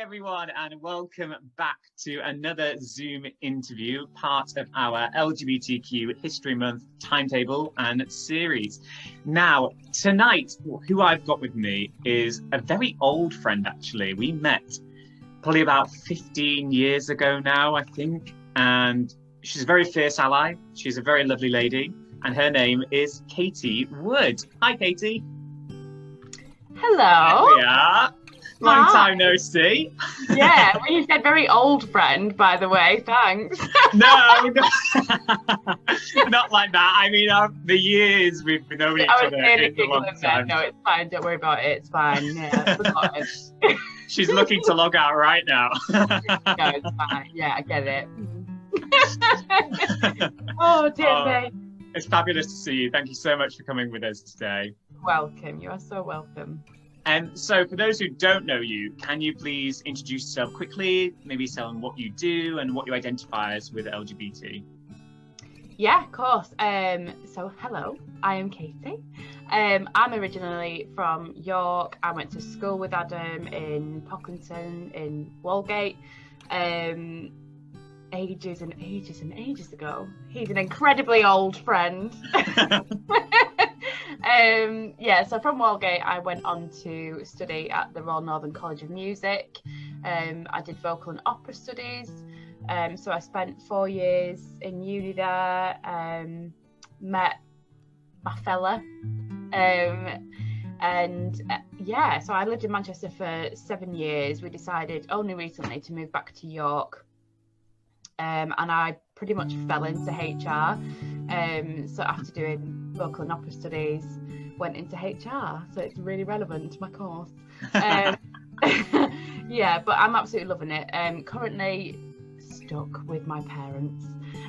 everyone, and welcome back to another Zoom interview, part of our LGBTQ History Month timetable and series. Now, tonight, who I've got with me is a very old friend, actually. We met probably about 15 years ago now, I think, and she's a very fierce ally. She's a very lovely lady, and her name is Katie Wood. Hi, Katie. Hello. There we are. Long time no see. Yeah, well, you said very old friend, by the way. Thanks. No, not like that. I mean, the years we've known each other is a long time. No, it's fine. Don't worry about it. It's fine. Yeah, She's looking to log out right now. No, it's fine. Yeah, I get it. Oh, dear me. It's fabulous to see you. Thank you so much for coming with us today. Welcome. You are so welcome. So for those who don't know you, can you please introduce yourself quickly, maybe tell them what you do and what you identify as with LGBT? Yeah, of course. So hello, I am Katie. I'm originally from York. I went to school with Adam in Pocklington in Walgate. Ages and ages and ages ago. He's an incredibly old friend. So from Walgate I went on to study at the Royal Northern College of Music. I did vocal and opera studies, so I spent 4 years in uni there, met my fella, so I lived in Manchester for 7 years. We decided only recently to move back to York, and I pretty much fell into HR. So after doing vocal and opera studies, went into HR. So it's really relevant to my course. Yeah, but I'm absolutely loving it. Currently stuck with my parents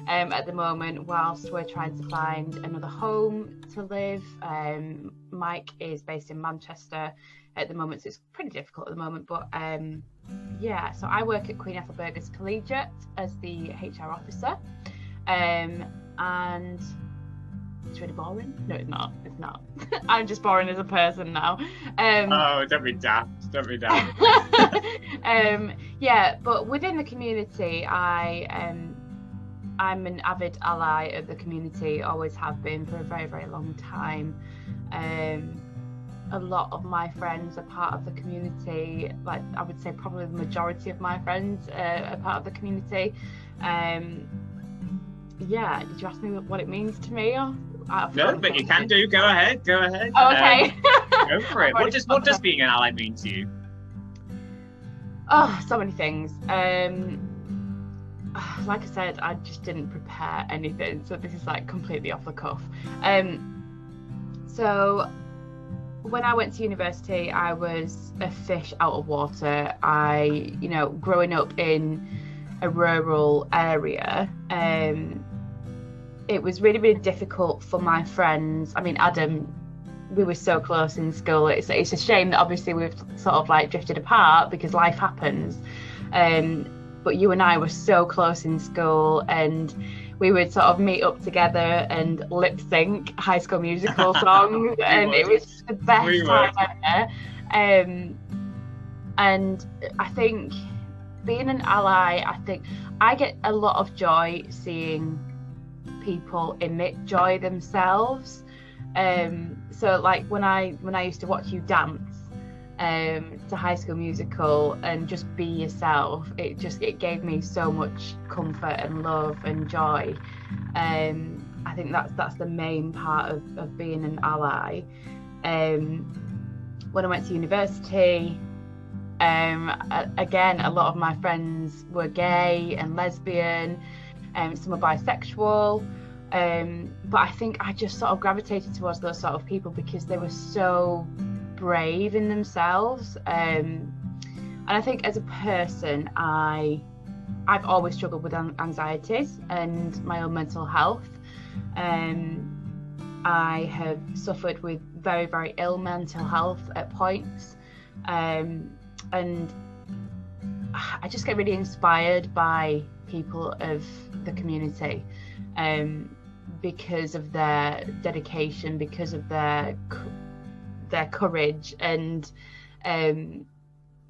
at the moment whilst we're trying to find another home to live. Mike is based in Manchester at the moment, so it's pretty difficult at the moment. But so I work at Queen Ethelburga's Collegiate as the HR officer. And it's really boring. No, it's not. It's not. I'm just boring as a person now. Don't be daft. Don't be daft. But within the community, I'm an avid ally of the community. Always have been for a very, very long time. A lot of my friends are part of the community. Like, I would say probably the majority of my friends are part of the community. Did you ask me what it means to me? Or no, but you can do. Go ahead. Oh, okay. Go for it. What does being an ally mean to you? Oh, so many things. Like I said, I just didn't prepare anything, so this is like completely off the cuff. So when I went to university, I was a fish out of water. Growing up in a rural area, it was really, really difficult for my friends. I mean, Adam, we were so close in school. It's a shame that obviously we've sort of like drifted apart because life happens. But you and I were so close in school, and we would sort of meet up together and lip sync High School Musical songs, and it was the best time ever. And I think being an ally, I get a lot of joy seeing people emit joy themselves. So like when I used to watch you dance to High School Musical and just be yourself, it gave me so much comfort and love and joy. I think that's the main part of being an ally. When I went to university, again, a lot of my friends were gay and lesbian, some were bisexual, but I think I just sort of gravitated towards those sort of people because they were so brave in themselves. And I think as a person, I've always struggled with anxieties and my own mental health. I have suffered with very, very ill mental health at points. And I just get really inspired by people of the community, because of their dedication, because of their courage, and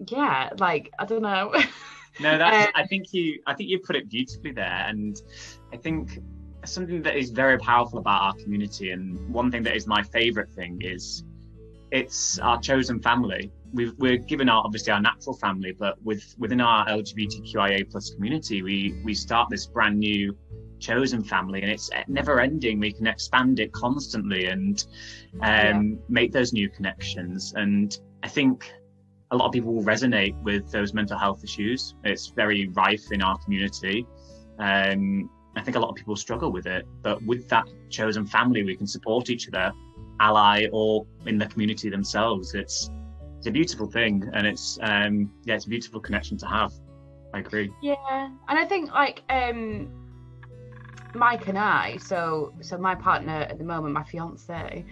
yeah, like, I don't know. No, that's I think you put it beautifully there, and I think something that is very powerful about our community, and one thing that is my favorite thing, is it's our chosen family. We're given obviously our natural family, but within our LGBTQIA plus community, we start this brand new chosen family, and it's never ending. We can expand it constantly and make those new connections. And I think a lot of people will resonate with those mental health issues. It's very rife in our community. I think a lot of people struggle with it, but with that chosen family, we can support each other, ally or in the community themselves. It's a beautiful thing, and it's a beautiful connection to have. I agree. Yeah, and I think like Mike and I, so my partner at the moment, my fiance.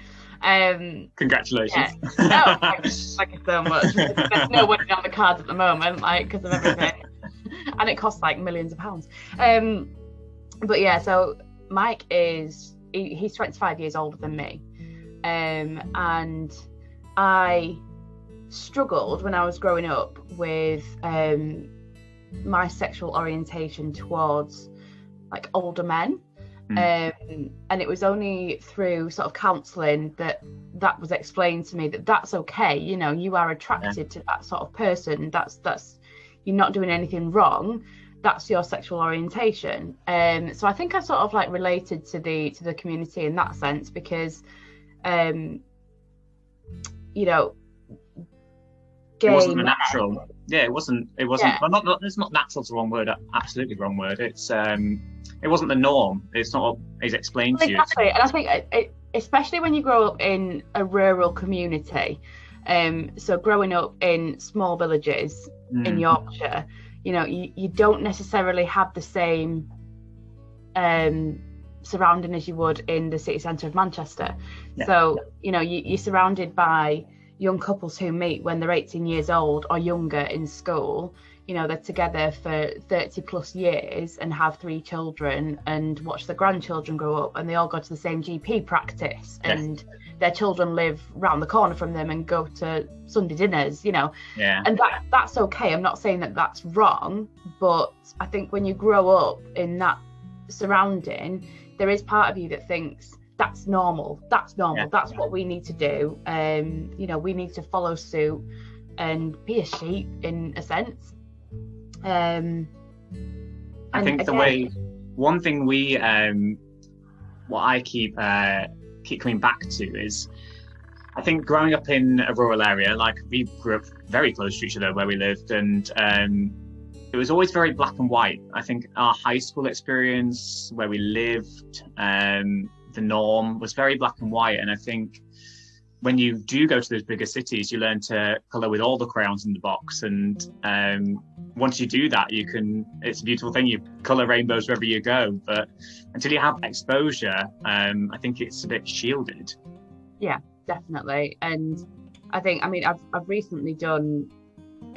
Congratulations. Yeah. Oh, thank you so much. There's no wedding on the cards at the moment, like, because of everything, and it costs like millions of pounds. But yeah, so Mike he's 25 years older than me, and I struggled when I was growing up with my sexual orientation towards like older men. And it was only through sort of counselling that was explained to me that that's okay, you know, you are attracted to that sort of person, that's you're not doing anything wrong, that's your sexual orientation. So I think I sort of like related to the community in that sense, because you know, it wasn't a natural. Yeah, it wasn't. Yeah. Well, it's not natural. It's the wrong word. Absolutely wrong word. It's it wasn't the norm. It's not. It's explained to you. Exactly, and I think especially when you grow up in a rural community, so growing up in small villages in Yorkshire, you know, you don't necessarily have the same surrounding as you would in the city centre of Manchester. Yeah. So you know, you're surrounded by young couples who meet when they're 18 years old or younger in school. You know, they're together for 30 plus years and have 3 children and watch their grandchildren grow up, and they all go to the same GP practice, and their children live round the corner from them and go to Sunday dinners, you know. Yeah. And that's okay. I'm not saying that that's wrong, but I think when you grow up in that surrounding, there is part of you that thinks that's normal. That's what we need to do. You know, we need to follow suit and be a sheep in a sense. I think one thing we what I keep coming back to is, I think growing up in a rural area, like we grew up very close to each other where we lived, and it was always very black and white. I think our high school experience where we lived, the norm was very black and white. And I think when you do go to those bigger cities, you learn to colour with all the crayons in the box. And once you do that, it's a beautiful thing. You colour rainbows wherever you go. But until you have exposure, I think it's a bit shielded. Yeah, definitely. And I think, I've recently done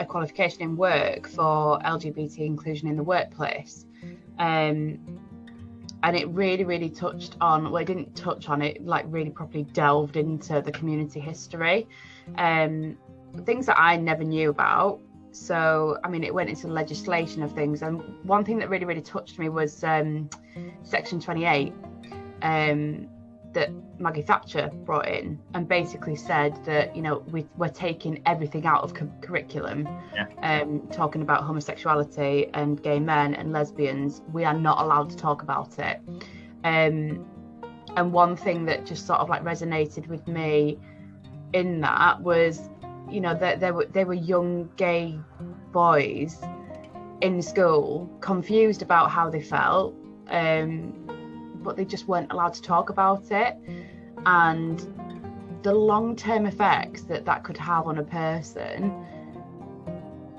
a qualification in work for LGBT inclusion in the workplace. And it really, really touched on, well, it didn't touch on it, like really properly delved into the community history, things that I never knew about. So, it went into legislation of things. And one thing that really, really touched me was Section 28 that Maggie Thatcher brought in, and basically said that, you know, we're taking everything out of curriculum. Talking about homosexuality and gay men and lesbians, we are not allowed to talk about it. And one thing that just sort of like resonated with me in that was, you know, that they were young gay boys in school, confused about how they felt, but they just weren't allowed to talk about it. And the long-term effects that could have on a person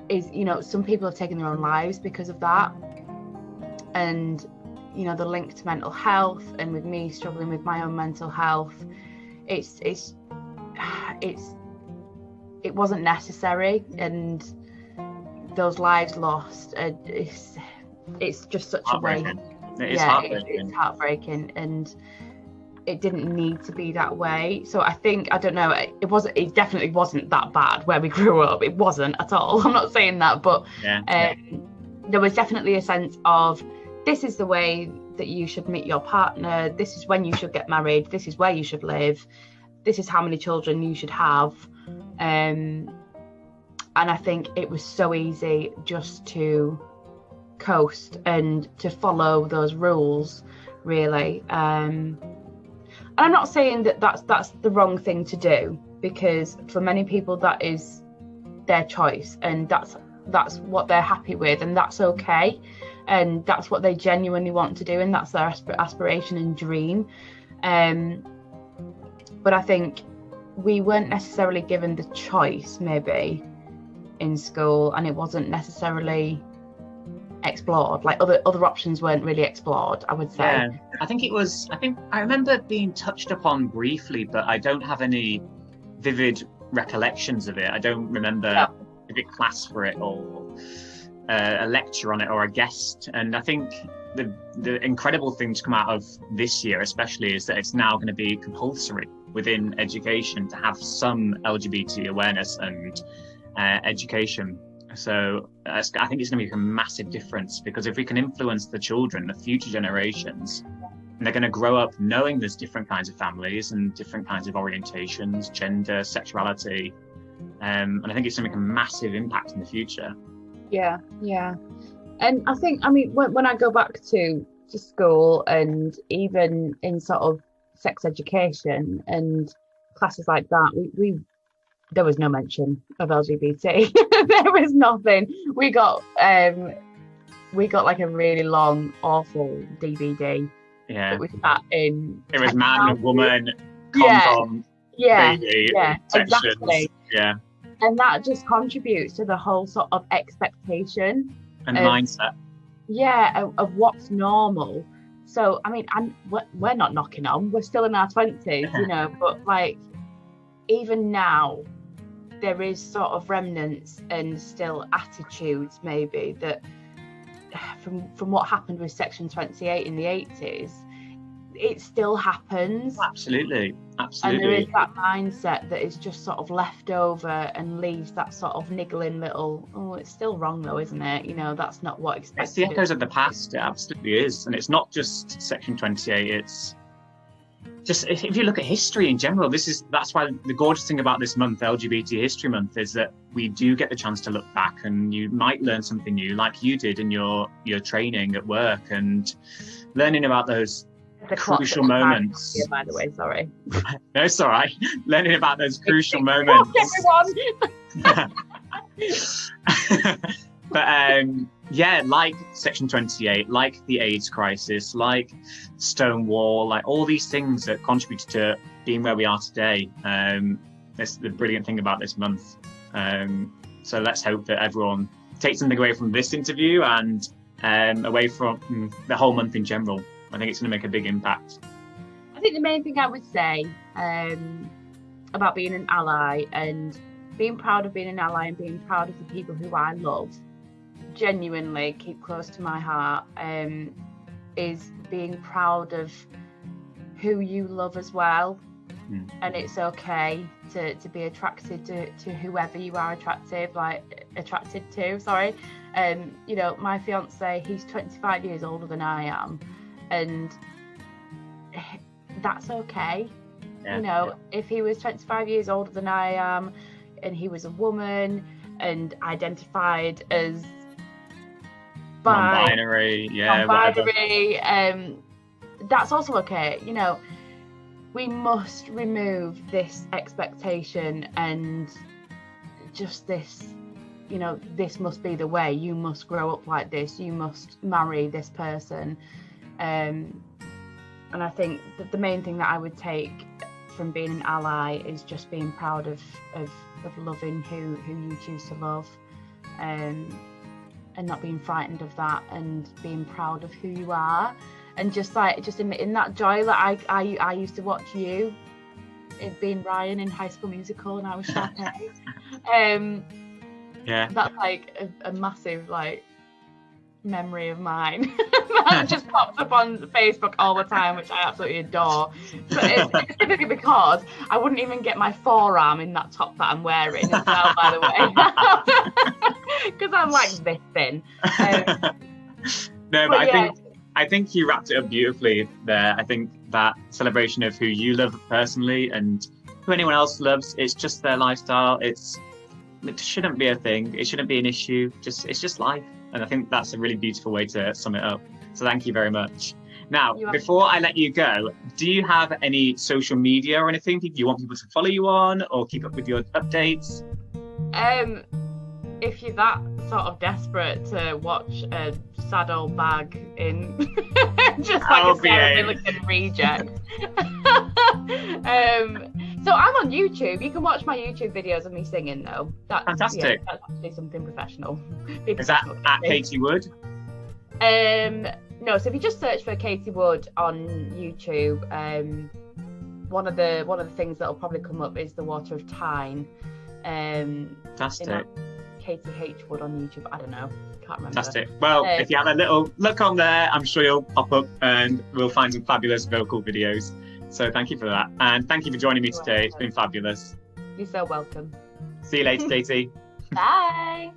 is, you know, some people have taken their own lives because of that. And, you know, the link to mental health, and with me struggling with my own mental health, it wasn't necessary, and those lives lost, it's just such a waste. It is heartbreaking. It's heartbreaking. And it didn't need to be that way. So I think, I don't know, it definitely wasn't that bad where we grew up. It wasn't at all. I'm not saying that, but there was definitely a sense of, this is the way that you should meet your partner, this is when you should get married, this is where you should live, this is how many children you should have. And I think it was so easy just to coast and to follow those rules, really. And I'm not saying that that's the wrong thing to do, because for many people that is their choice, and that's what they're happy with, and that's okay, and that's what they genuinely want to do, and that's their aspiration and dream. But I think we weren't necessarily given the choice maybe in school, and it wasn't necessarily explored, like other options weren't really explored, I would say. I think I remember being touched upon briefly, but I don't have any vivid recollections of it. I don't remember a big class for it, or a lecture on it, or a guest. And I think the incredible thing to come out of this year especially is that it's now going to be compulsory within education to have some LGBT awareness and education. So I think it's going to make a massive difference, because if we can influence the children, the future generations, and they're going to grow up knowing there's different kinds of families and different kinds of orientations, gender, sexuality, and I think it's going to make a massive impact in the future. Yeah. And I think, I mean, when I go back to school, and even in sort of sex education and classes like that, we there was no mention of LGBT. There was nothing. We got like a really long, awful DVD. That we sat in. It was man, woman, condom, baby sections. Exactly. Yeah. And that just contributes to the whole sort of expectation and mindset. Yeah, of what's normal. So I mean, we're not knocking on. We're still in our 20s, you know. But like, even now, there is sort of remnants and still attitudes maybe that from what happened with Section 28 in the 80s, it still happens. Absolutely. And there is that mindset that is just sort of left over and leaves that sort of niggling little, oh, it's still wrong though, isn't it? You know, that's not what expected. It's the echoes of the past. It absolutely is. And it's not just Section 28, it's just, if you look at history in general, that's why the gorgeous thing about this month, LGBT History Month, is that we do get the chance to look back, and you might learn something new, like you did in your training at work, and learning about those crucial moments. Here, by the way, sorry. No, it's all right. Learning about those crucial moments. Everyone. But like Section 28, like the AIDS crisis, like Stonewall, like all these things that contributed to being where we are today. That's the brilliant thing about this month. So let's hope that everyone takes something away from this interview and away from the whole month in general. I think it's going to make a big impact. I think the main thing I would say about being an ally and being proud of being an ally and being proud of the people who I love, genuinely keep close to my heart, is being proud of who you love as well. And it's okay to be attracted to whoever you are attracted to, sorry. You know, my fiance, he's 25 years older than I am, and that's okay. You know, if he was 25 years older than I am and he was a woman and identified as non-binary, that's also okay. You know, we must remove this expectation and just this, you know, this must be the way, you must grow up like this, you must marry this person. And I think that the main thing that I would take from being an ally is just being proud of loving who you choose to love, and not being frightened of that, and being proud of who you are, and just admitting that joy. Like I used to watch you, it being Ryan in High School Musical, and I was Sharpay. That's like a massive like memory of mine. It just pops up on Facebook all the time, which I absolutely adore. But it's specifically because I wouldn't even get my forearm in that top that I'm wearing as well, by the way. Because I'm like this thin. No, but I think you wrapped it up beautifully there. I think that celebration of who you love personally and who anyone else loves, it's just their lifestyle. It shouldn't be a thing. It shouldn't be an issue. It's just life. And I think that's a really beautiful way to sum it up. So thank you very much. Now, before I let you go, do you have any social media or anything you want people to follow you on or keep up with your updates? If you're that sort of desperate to watch a sad old bag in just like a Sarah Millican reject. So I'm on YouTube. You can watch my YouTube videos of me singing though. That's fantastic. Yeah, that's actually something professional. Is that at Katie Wood? No, so if you just search for Katie Wood on YouTube, one of the things that'll probably come up is the Water of Tyne. Fantastic. Katie H Wood on YouTube. I don't know. Can't remember. Fantastic. Well, if you have a little look on there, I'm sure you'll pop up and we'll find some fabulous vocal videos. So thank you for that. And thank you for joining me today. It's been fabulous. You're so welcome. See you later, Katie. Bye.